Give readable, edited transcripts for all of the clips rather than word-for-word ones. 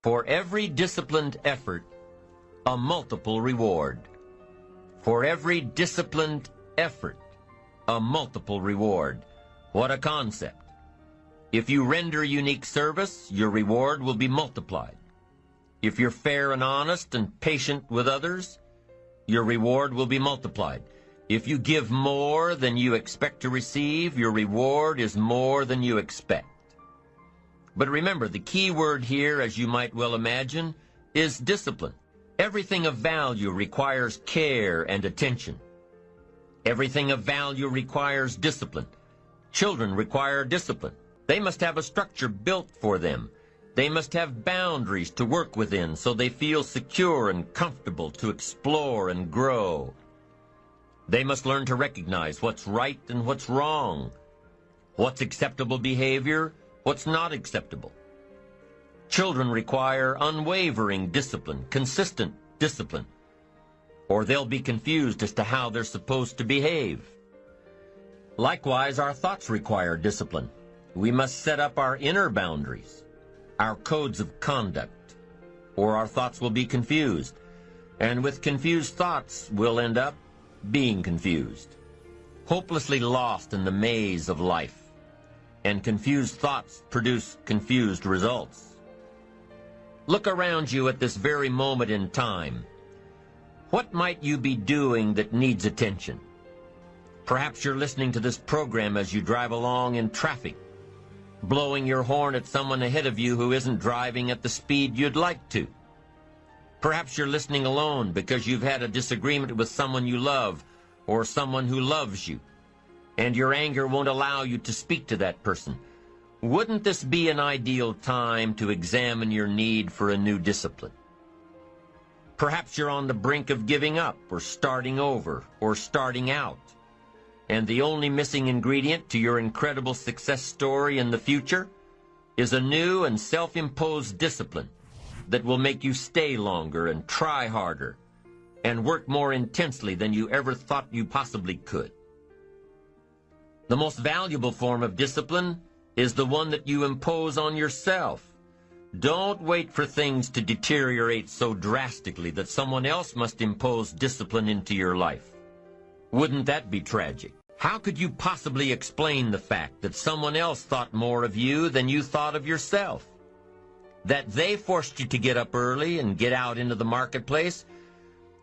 For every disciplined effort, a multiple reward. For every disciplined effort, a multiple reward. What a concept. If you render unique service, your reward will be multiplied. If you're fair and honest and patient with others, your reward will be multiplied. If you give more than you expect to receive, your reward is more than you expect. But remember, the key word here, as you might well imagine, is discipline. Everything of value requires care and attention. Everything of value requires discipline. Children require discipline. They must have a structure built for them. They must have boundaries to work within so they feel secure and comfortable to explore and grow. They must learn to recognize what's right and what's wrong, what's acceptable behavior, what's not acceptable. Children require unwavering discipline, consistent discipline, or they'll be confused as to how they're supposed to behave. Likewise, our thoughts require discipline. We must set up our inner boundaries, our codes of conduct, or our thoughts will be confused. And with confused thoughts, we'll end up being confused, hopelessly lost in the maze of life. And confused thoughts produce confused results. Look around you at this very moment in time. What might you be doing that needs attention? Perhaps you're listening to this program as you drive along in traffic, blowing your horn at someone ahead of you who isn't driving at the speed you'd like to. Perhaps you're listening alone because you've had a disagreement with someone you love or someone who loves you, and your anger won't allow you to speak to that person. Wouldn't this be an ideal time to examine your need for a new discipline? Perhaps you're on the brink of giving up or starting over or starting out, and the only missing ingredient to your incredible success story in the future is a new and self-imposed discipline that will make you stay longer and try harder and work more intensely than you ever thought you possibly could. The most valuable form of discipline is the one that you impose on yourself. Don't wait for things to deteriorate so drastically that someone else must impose discipline into your life. Wouldn't that be tragic? How could you possibly explain the fact that someone else thought more of you than you thought of yourself? That they forced you to get up early and get out into the marketplace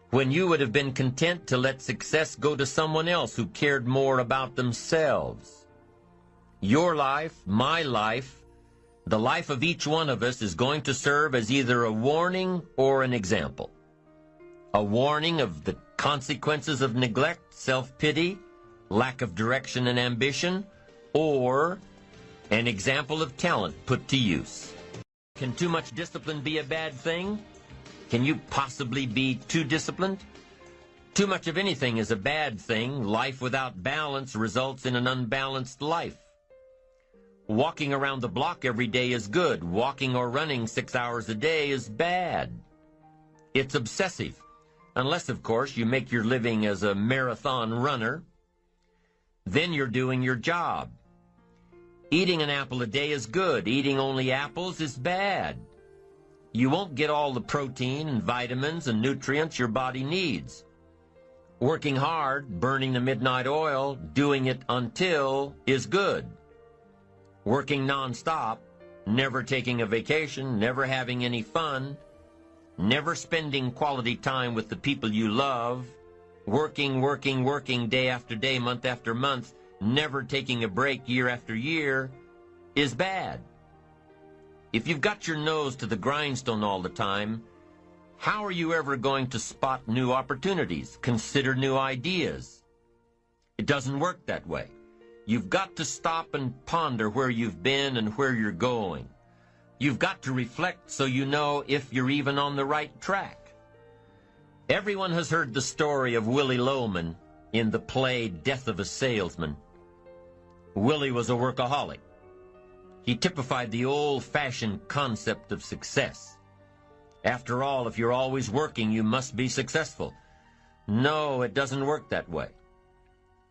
when you would have been content to let success go to someone else who cared more about themselves. Your life, my life, the life of each one of us is going to serve as either a warning or an example. A warning of the consequences of neglect, self-pity, lack of direction and ambition, or an example of talent put to use. Can too much discipline be a bad thing? Can you possibly be too disciplined? Too much of anything is a bad thing. Life without balance results in an unbalanced life. Walking around the block every day is good. Walking or running 6 hours a day is bad. It's obsessive. Unless, of course, you make your living as a marathon runner. Then you're doing your job. Eating an apple a day is good. Eating only apples is bad. You won't get all the protein and vitamins and nutrients your body needs. Working hard, burning the midnight oil, doing it until is good. Working nonstop, never taking a vacation, never having any fun, never spending quality time with the people you love, working day after day, month after month, never taking a break year after year, is bad. If you've got your nose to the grindstone all the time, how are you ever going to spot new opportunities, consider new ideas? It doesn't work that way. You've got to stop and ponder where you've been and where you're going. You've got to reflect so you know if you're even on the right track. Everyone has heard the story of Willie Loman in the play Death of a Salesman. Willie was a workaholic. He typified the old-fashioned concept of success. After all, if you're always working, you must be successful. No, it doesn't work that way.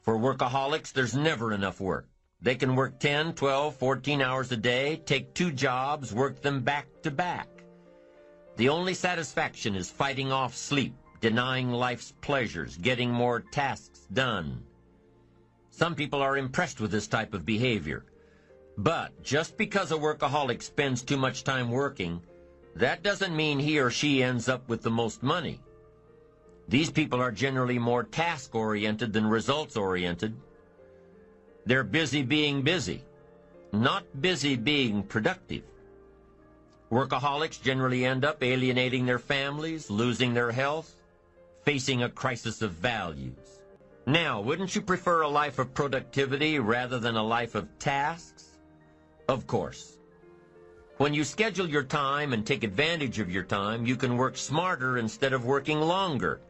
For workaholics, there's never enough work. They can work 10, 12, 14 hours a day, take 2 jobs, work them back to back. The only satisfaction is fighting off sleep, denying life's pleasures, getting more tasks done. Some people are impressed with this type of behavior. But just because a workaholic spends too much time working, that doesn't mean he or she ends up with the most money. These people are generally more task-oriented than results-oriented. They're busy being busy, not busy being productive. Workaholics generally end up alienating their families, losing their health, facing a crisis of values. Now, wouldn't you prefer a life of productivity rather than a life of tasks? Of course. When you schedule your time and take advantage of your time, you can work smarter instead of working longer,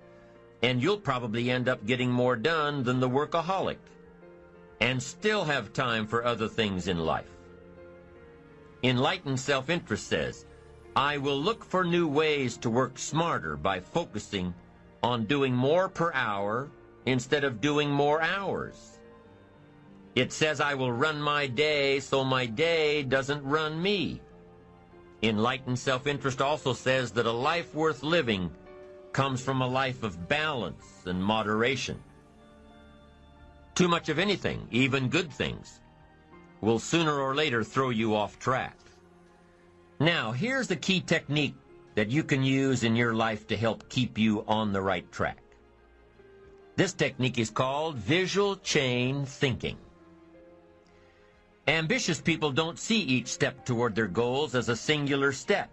and you'll probably end up getting more done than the workaholic, and still have time for other things in life. Enlightened self-interest says, I will look for new ways to work smarter by focusing on doing more per hour instead of doing more hours. It says I will run my day so my day doesn't run me. Enlightened self-interest also says that a life worth living comes from a life of balance and moderation. Too much of anything, even good things, will sooner or later throw you off track. Now, here's the key technique that you can use in your life to help keep you on the right track. This technique is called visual chain thinking. Ambitious people don't see each step toward their goals as a singular step,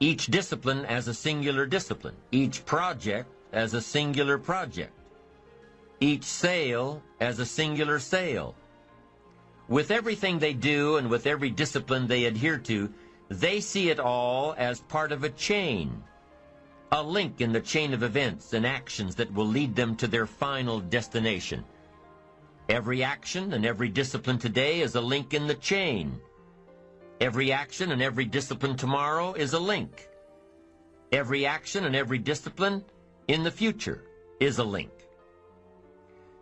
each discipline as a singular discipline, each project as a singular project, each sale as a singular sale. With everything they do and with every discipline they adhere to, they see it all as part of a chain, a link in the chain of events and actions that will lead them to their final destination. Every action and every discipline today is a link in the chain. Every action and every discipline tomorrow is a link. Every action and every discipline in the future is a link.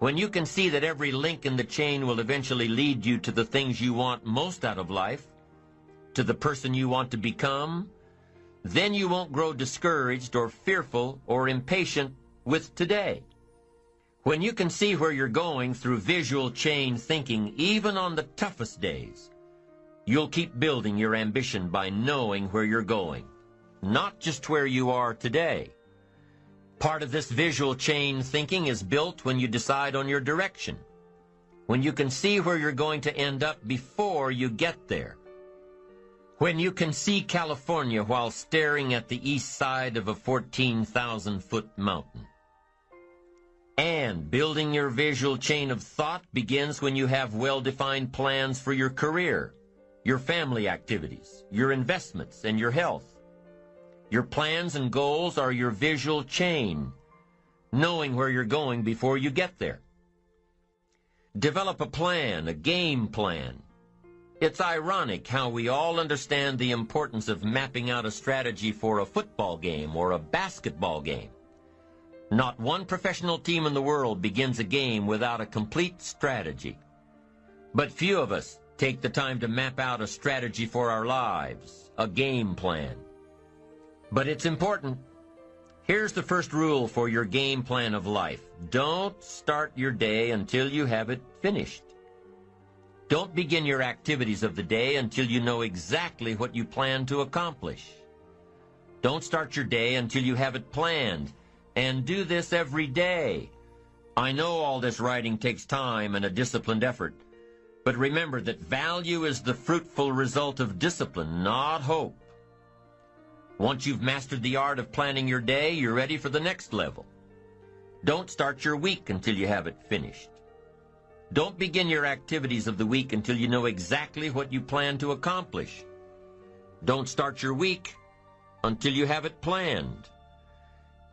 When you can see that every link in the chain will eventually lead you to the things you want most out of life, to the person you want to become, then you won't grow discouraged or fearful or impatient with today. When you can see where you're going through visual chain thinking, even on the toughest days, you'll keep building your ambition by knowing where you're going, not just where you are today. Part of this visual chain thinking is built when you decide on your direction, when you can see where you're going to end up before you get there, when you can see California while staring at the east side of a 14,000-foot mountain. And building your visual chain of thought begins when you have well-defined plans for your career, your family activities, your investments, and your health. Your plans and goals are your visual chain, knowing where you're going before you get there. Develop a plan, a game plan. It's ironic how we all understand the importance of mapping out a strategy for a football game or a basketball game. Not one professional team in the world begins a game without a complete strategy. But few of us take the time to map out a strategy for our lives, a game plan. But it's important. Here's the first rule for your game plan of life. Don't start your day until you have it finished. Don't begin your activities of the day until you know exactly what you plan to accomplish. Don't start your day until you have it planned, and do this every day. I know all this writing takes time and a disciplined effort, but remember that value is the fruitful result of discipline, not hope. Once you've mastered the art of planning your day, you're ready for the next level. Don't start your week until you have it finished. Don't begin your activities of the week until you know exactly what you plan to accomplish. Don't start your week until you have it planned.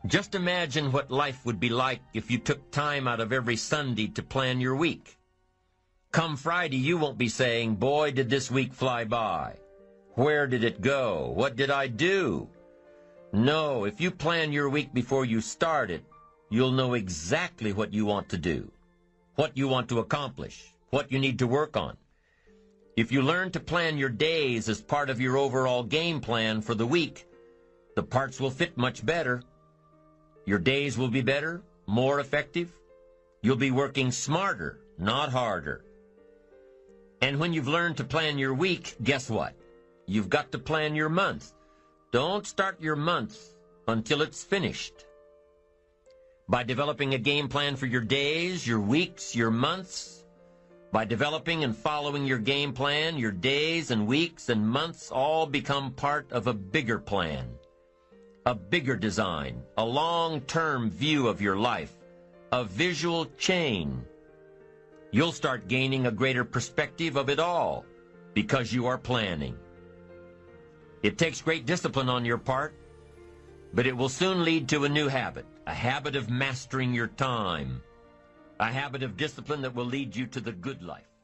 Just imagine what life would be like if you took time out of every Sunday to plan your week. Come Friday, you won't be saying, "Boy, did this week fly by. Where did it go? What did I do?" No, if you plan your week before you start it, you'll know exactly what you want to do, what you want to accomplish, what you need to work on. If you learn to plan your days as part of your overall game plan for the week, the parts will fit much better. Your days will be better, more effective. You'll be working smarter, not harder. And when you've learned to plan your week, guess what? You've got to plan your month. Don't start your month until it's finished. By developing a game plan for your days, your weeks, your months, by developing and following your game plan, your days and weeks and months all become part of a bigger plan, a bigger design, a long-term view of your life, a visual chain. You'll start gaining a greater perspective of it all because you are planning. It takes great discipline on your part, but it will soon lead to a new habit, a habit of mastering your time, a habit of discipline that will lead you to the good life.